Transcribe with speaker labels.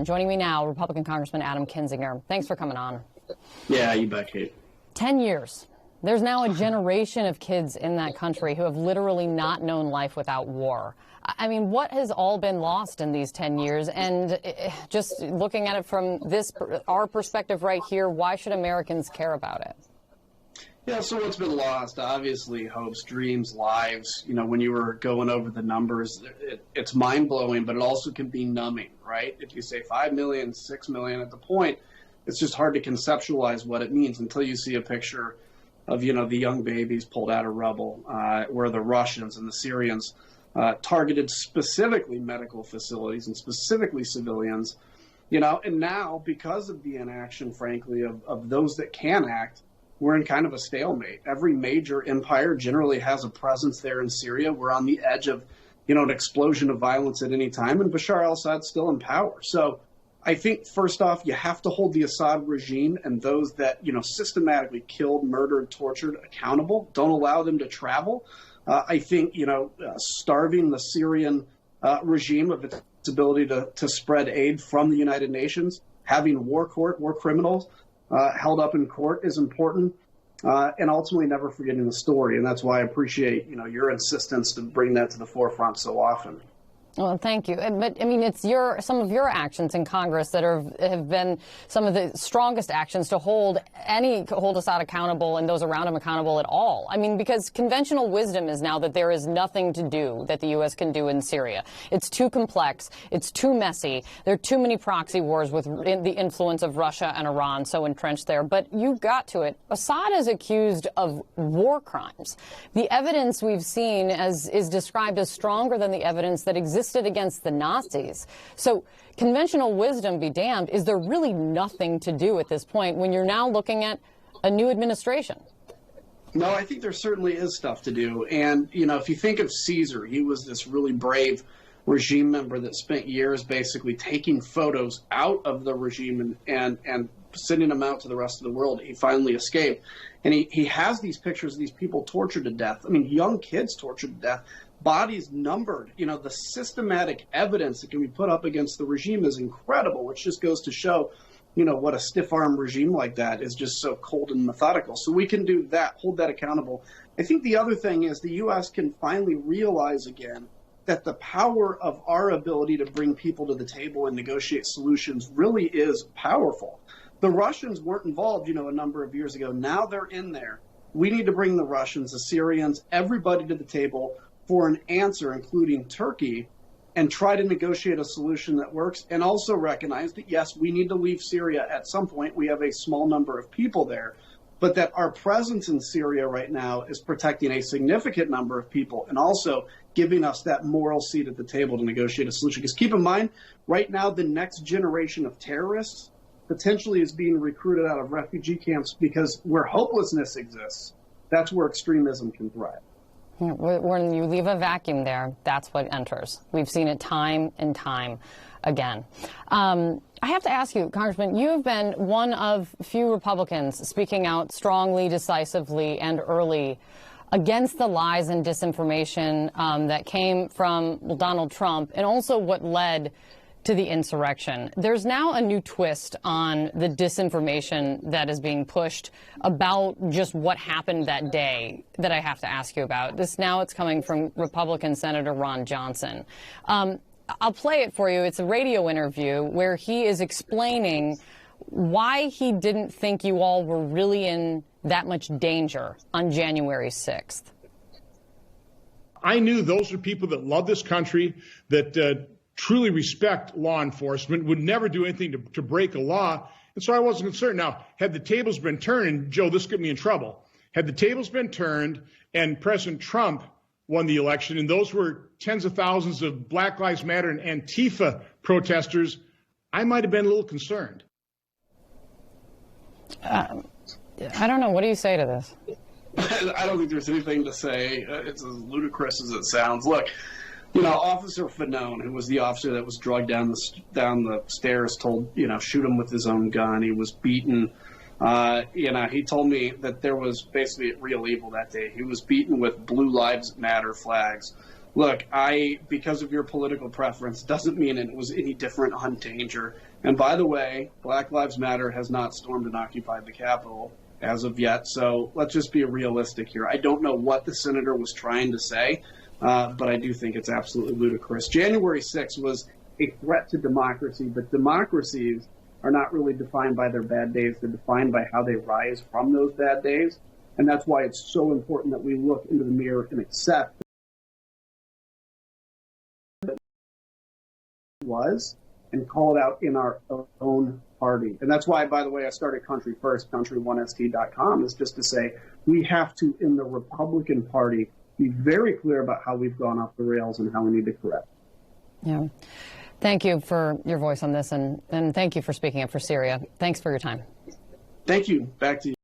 Speaker 1: Joining me now, Republican Congressman Adam Kinzinger. Thanks for coming on.
Speaker 2: Yeah, you bet, Kate.
Speaker 1: 10 years. There's now a generation of kids in that country who have literally not known life without war. I mean, what has all been lost in these 10 years? And just looking at it from our perspective right here, why should Americans care about it?
Speaker 2: Yeah, so what's been lost? Obviously, hopes, dreams, lives. You know, when you were going over the numbers, it's mind-blowing, but it also can be numbing, right? If you say 5 million, 6 million at the point, it's just hard to conceptualize what it means until you see a picture of, you know, the young babies pulled out of rubble, where the Russians and the Syrians targeted specifically medical facilities and specifically civilians, you know, and now because of the inaction, frankly, of those that can act, we're in kind of a stalemate. Every major empire generally has a presence there in Syria. We're on the edge of, you know, an explosion of violence at any time, and Bashar al-Assad's still in power. So I think, first off, you have to hold the Assad regime and those that, you know, systematically killed, murdered, tortured accountable. Don't allow them to travel. I think, you know, starving the Syrian regime of its ability to spread aid from the United Nations, having war criminals held up in court is important, and ultimately never forgetting the story. And that's why I appreciate, you know, your insistence to bring that to the forefront so often.
Speaker 1: Well, thank you. But I mean, it's some of your actions in Congress that have been some of the strongest actions to hold Assad accountable and those around him accountable at all. I mean, because conventional wisdom is now that there is nothing to do that the U.S. can do in Syria. It's too complex. It's too messy. There are too many proxy wars with the influence of Russia and Iran so entrenched there. But you got to it. Assad is accused of war crimes. The evidence we've seen is described as stronger than the evidence that existed against the Nazis. So conventional wisdom be damned, is there really nothing to do at this point when you're now looking at a new administration?
Speaker 2: No, I think there certainly is stuff to do. And, you know, if you think of Caesar, he was this really brave regime member that spent years basically taking photos out of the regime and sending them out to the rest of the world. He finally escaped. And he has these pictures of these people tortured to death. I mean, young kids tortured to death. Bodies numbered. You know, the systematic evidence that can be put up against the regime is incredible, which just goes to show, you know, what a stiff-armed regime like that is just so cold and methodical. So we can do that, hold that accountable. I think the other thing is the U.S. can finally realize again that the power of our ability to bring people to the table and negotiate solutions really is powerful. The Russians weren't involved, you know, a number of years ago. Now they're in there. We need to bring the Russians, the Syrians, everybody to the table for an answer, including Turkey, and try to negotiate a solution that works, and also recognize that, yes, we need to leave Syria at some point. We have a small number of people there, but that our presence in Syria right now is protecting a significant number of people and also giving us that moral seat at the table to negotiate a solution. Because keep in mind, right now, the next generation of terrorists potentially is being recruited out of refugee camps, because where hopelessness exists, that's where extremism can thrive.
Speaker 1: When you leave a vacuum there, that's what enters. We've seen it time and time again. I have to ask you, Congressman, you have been one of few Republicans speaking out strongly, decisively, and early against the lies and disinformation that came from Donald Trump, and also what led to the insurrection. There's now a new twist on the disinformation that is being pushed about just what happened that day that I have to ask you about. It's coming from Republican Senator Ron Johnson. I'll play it for you. It's a radio interview where he is explaining why he didn't think you all were really in that much danger on January 6th.
Speaker 3: I knew those are people that love this country, that truly respect law enforcement, would never do anything to break a law, and so I wasn't concerned. Now, had the tables been turned, and Joe, this got me in trouble, had the tables been turned and President Trump won the election, and those were tens of thousands of Black Lives Matter and Antifa protesters, I might have been a little concerned.
Speaker 1: I don't know. What do you say to this?
Speaker 2: I don't think there's anything to say. It's as ludicrous as it sounds. Look, you know, Officer Fanone, who was the officer that was drugged down the stairs, told, you know, shoot him with his own gun. He was beaten. You know, he told me that there was basically real evil that day. He was beaten with Blue Lives Matter flags. Look, because of your political preference, doesn't mean it was any different on danger. And by the way, Black Lives Matter has not stormed and occupied the Capitol as of yet. So let's just be realistic here. I don't know what the senator was trying to say, but I do think it's absolutely ludicrous. January 6th was a threat to democracy, but democracies are not really defined by their bad days. They're defined by how they rise from those bad days. And that's why it's so important that we look into the mirror and accept that it was and call it out in our own party. And that's why, by the way, I started Country First, country1st.com, is just to say we have to, in the Republican Party, be very clear about how we've gone off the rails and how we need to correct.
Speaker 1: Yeah. Thank you for your voice on this, and thank you for speaking up for Syria. Thanks for your time.
Speaker 2: Thank you. Back to you.